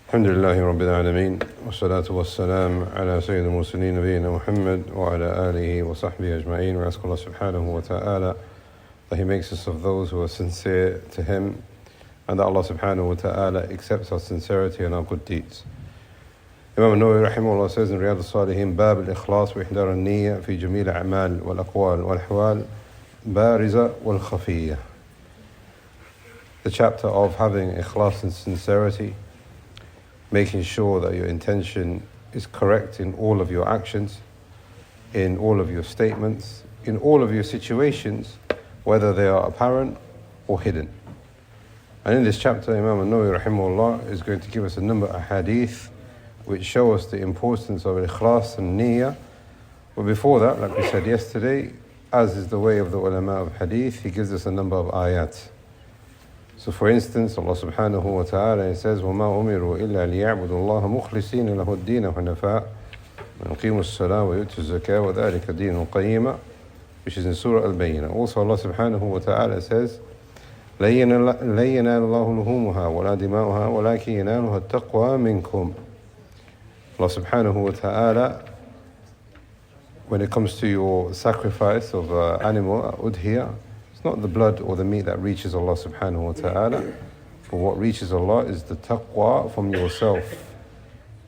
الحمد لله رب العالمين والصلاة والسلام على سيد المرسلين نبينا محمد وعلى آله وصحبه أجمعين. We ask Allah subhanahu wa ta'ala that He makes us of those who are sincere to Him, and that Allah subhanahu wa ta'ala accepts our sincerity and our good deeds. Imam al-Nawawi rahimahullah says in Riyadh as-Saaleheen, باب الإخلاص وإحضار النية في جميع الأعمال والأقوال والأحوال بارزة والخفية. The chapter of having ikhlas and sincerity, making sure that your intention is correct in all of your actions, in all of your statements, in all of your situations, whether they are apparent or hidden. And in this chapter, Imam al-Nawawi rahimahullah is going to give us a number of hadith which show us the importance of ikhlas and niyyah. But before that, like we said yesterday, as is the way of the ulama of hadith, he gives us a number of ayat. So for instance, Allah subhanahu wa ta'ala says, وَمَا أُمِرُوا إِلَّا لِيَعْبُدُوا اللَّهَ مُخْلِصِينَ لَهُ الدِّينَ حُنَفَاءَ وَيُقِيمُوا الصَّلَاةَ وَيُؤْتُوا الزَّكَاةَ وَذَلِكَ دِينُ الْقَيِّمَةِ, which is in Surah al-Bayyinah. Also Allah subhanahu wa ta'ala says, لَن يَنَالَ اللَّهُ لُحُومُهَا وَلَا دِمَاؤُهَا وَلَكِنْ يَنَالُهُ التَّقْوَى مِنْكُمْ. Allah subhanahu wa ta'ala, when it comes to your sacrifice of animal, udhiyah, it's not the blood or the meat that reaches Allah subhanahu wa ta'ala, but what reaches Allah is the taqwa from yourself.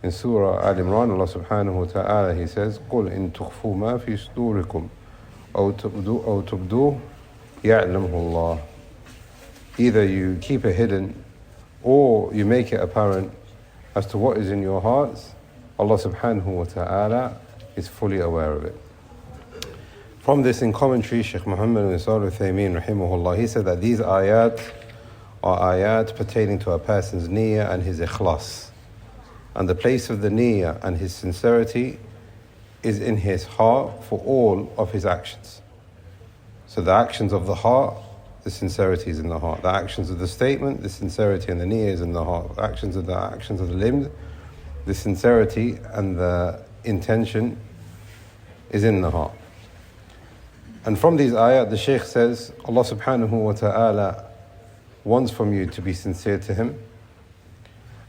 In Surah Al-Imran, Allah subhanahu wa ta'ala, He says, قُلْ إِن تُخْفُوا مَا فِي صُدُورِكُمْ أَوْ تُبْدُوهُ يَعْلَمْهُ اللَّهُ. Either you keep it hidden or you make it apparent as to what is in your hearts, Allah subhanahu wa ta'ala is fully aware of it. From this, in commentary, Shaykh Muhammad bin al-Ikhlas rahimahullah, he said that these ayat are ayat pertaining to a person's niyyah and his ikhlas. And the place of the niyyah and his sincerity is in his heart for all of his actions. So the actions of the heart, the sincerity is in the heart. The actions of the statement, the sincerity and the niyyah is in the heart. The actions of the limbs, the sincerity and the intention is in the heart. And from these ayat, the Shaykh says, Allah subhanahu wa ta'ala wants from you to be sincere to Him.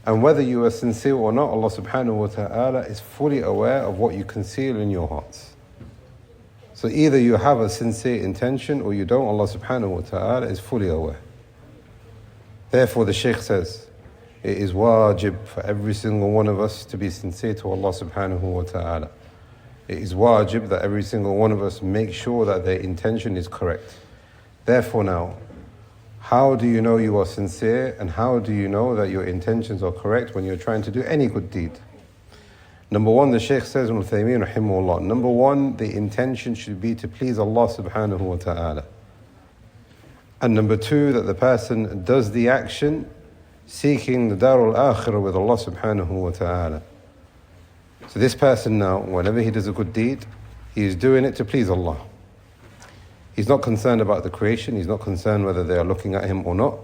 And whether you are sincere or not, Allah subhanahu wa ta'ala is fully aware of what you conceal in your hearts. So either you have a sincere intention or you don't, Allah subhanahu wa ta'ala is fully aware. Therefore the Shaykh says, it is wajib for every single one of us to be sincere to Allah subhanahu wa ta'ala. It is wajib that every single one of us make sure that their intention is correct. Therefore now, how do you know you are sincere, and how do you know that your intentions are correct when you're trying to do any good deed? Number one, the Shaykh says, number one, the intention should be to please Allah subhanahu wa ta'ala. And number two, that the person does the action seeking the darul akhirah with Allah subhanahu wa ta'ala. So this person now, whenever he does a good deed, he is doing it to please Allah. He's not concerned about the creation, he's not concerned whether they are looking at him or not.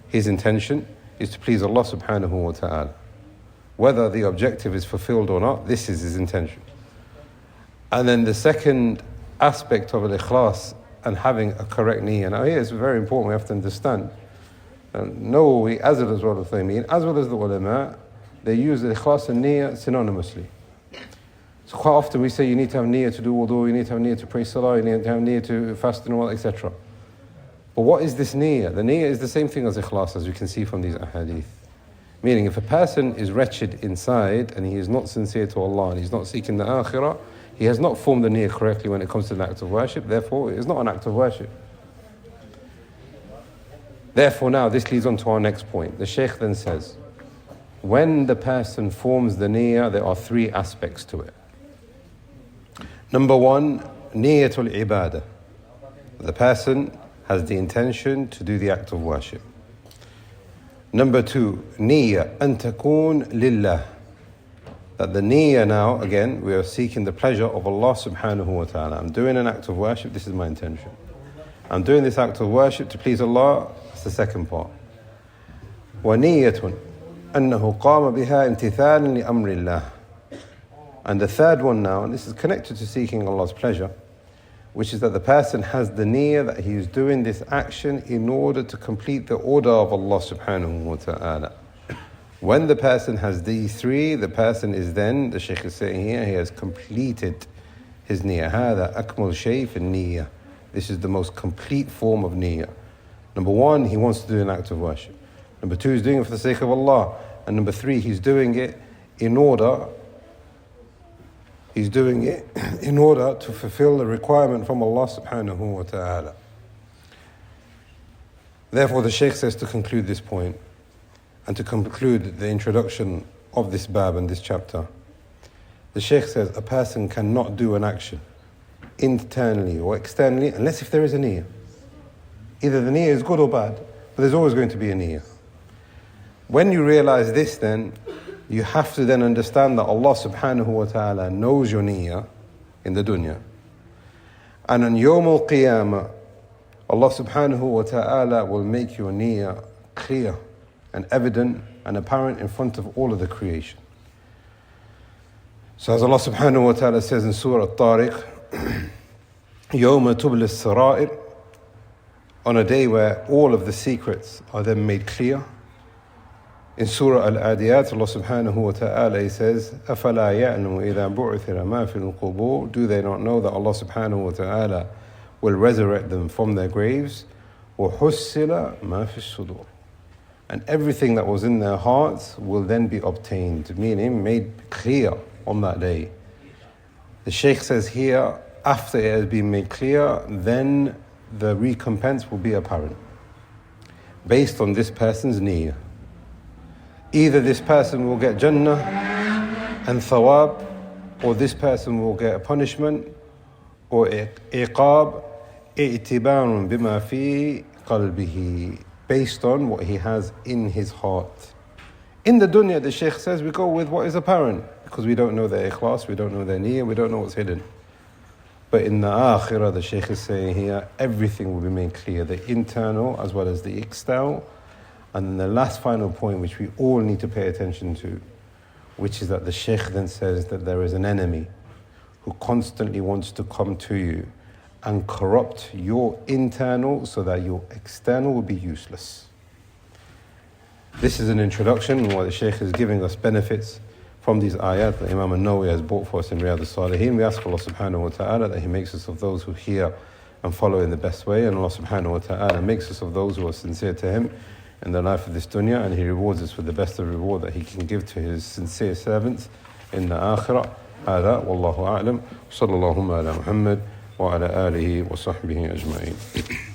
His intention is to please Allah subhanahu wa ta'ala. Whether the objective is fulfilled or not, this is his intention. And then the second aspect of al-Ikhlas and having a correct niyyah. Now here it's very important, we have to understand. Nawawi, as well as al-Uthaymeen, as well as the ulama, they use al-Ikhlas and niyyah synonymously. So quite often we say you need to have niyyah to do wudu, you need to have niyyah to pray salah, you need to have niyyah to fast and all, etc. But what is this niyyah? The niyyah is the same thing as ikhlas, as we can see from these ahadith. Meaning if a person is wretched inside and he is not sincere to Allah and he's not seeking the akhirah, he has not formed the niyyah correctly when it comes to an act of worship, therefore it is not an act of worship. Therefore now this leads on to our next point. The Shaykh then says, when the person forms the niyyah, there are three aspects to it. Number one, niyyatul ibadah. The person has the intention to do the act of worship. Number two, niyyah an takun lillah. That the niyyah now, again, we are seeking the pleasure of Allah subhanahu wa ta'ala. I'm doing an act of worship, this is my intention. I'm doing this act of worship to please Allah, that's the second part. وَنِيَّةٌ أَنَّهُ قَامَ بِهَا امْتِثَالًا لِأَمْرِ اللَّهِ. And the third one now, and this is connected to seeking Allah's pleasure, which is that the person has the niyyah that he is doing this action in order to complete the order of Allah subhanahu wa ta'ala. When the person has these three, the person is then, the Shaykh is saying here, he has completed his niyyah. هذا أكمل شيء في النية. This is the most complete form of niyyah. Number one, he wants to do an act of worship. Number two, he's doing it for the sake of Allah. And number three, he's doing it in order to fulfill the requirement from Allah subhanahu wa ta'ala. Therefore, the Shaykh says, to conclude this point and to conclude the introduction of this bab and this chapter, the Shaykh says a person cannot do an action internally or externally unless if there is a niyyah. Either the niyyah is good or bad, but there's always going to be a niyyah. When you realize this, then you have to then understand that Allah subhanahu wa ta'ala knows your niyyah in the dunya. And on Yawm al-Qiyamah, Allah subhanahu wa ta'ala will make your niyyah clear and evident and apparent in front of all of the creation. So as Allah subhanahu wa ta'ala says in Surah Al-Tariq, يَوْمَ تُبْلِ السَّرَائِرِ, on a day where all of the secrets are then made clear. In Surah Al-Adiyat, Allah subhanahu wa ta'ala, He says, أَفَلَا يَعْلَمُ إِذَا بُعْثِرَ مَا فِي الْقُبُورِ, do they not know that Allah subhanahu wa ta'ala will resurrect them from their graves? وَحُسِّلَ مَا فِي الصُّدُورِ, and everything that was in their hearts will then be obtained, meaning made clear on that day. The Shaykh says here, after it has been made clear, then the recompense will be apparent based on this person's niyyah. Either this person will get Jannah and thawab, or this person will get a punishment or iqab, i'tibarun bima fi qalbihi, based on what he has in his heart. In the dunya, the Shaykh says, we go with what is apparent, because we don't know their ikhlas, we don't know their niyyah, we don't know what's hidden. But in the akhirah, the Shaykh is saying here, everything will be made clear, the internal as well as the external. And then the last final point, which we all need to pay attention to, which is that the Shaykh then says that there is an enemy who constantly wants to come to you and corrupt your internal so that your external will be useless. This is an introduction where the Shaykh is giving us benefits from these ayat that Imam al-Nawawi has brought for us in Riyadh as-Saaleheen. We ask Allah subhanahu wa ta'ala that He makes us of those who hear and follow in the best way, and Allah subhanahu wa ta'ala makes us of those who are sincere to Him in the life of this dunya, and He rewards us with the best of reward that He can give to His sincere servants in the akhirah. هذا والله أعلم. صلى الله على محمد وعلى آله وصحبه أجمعين.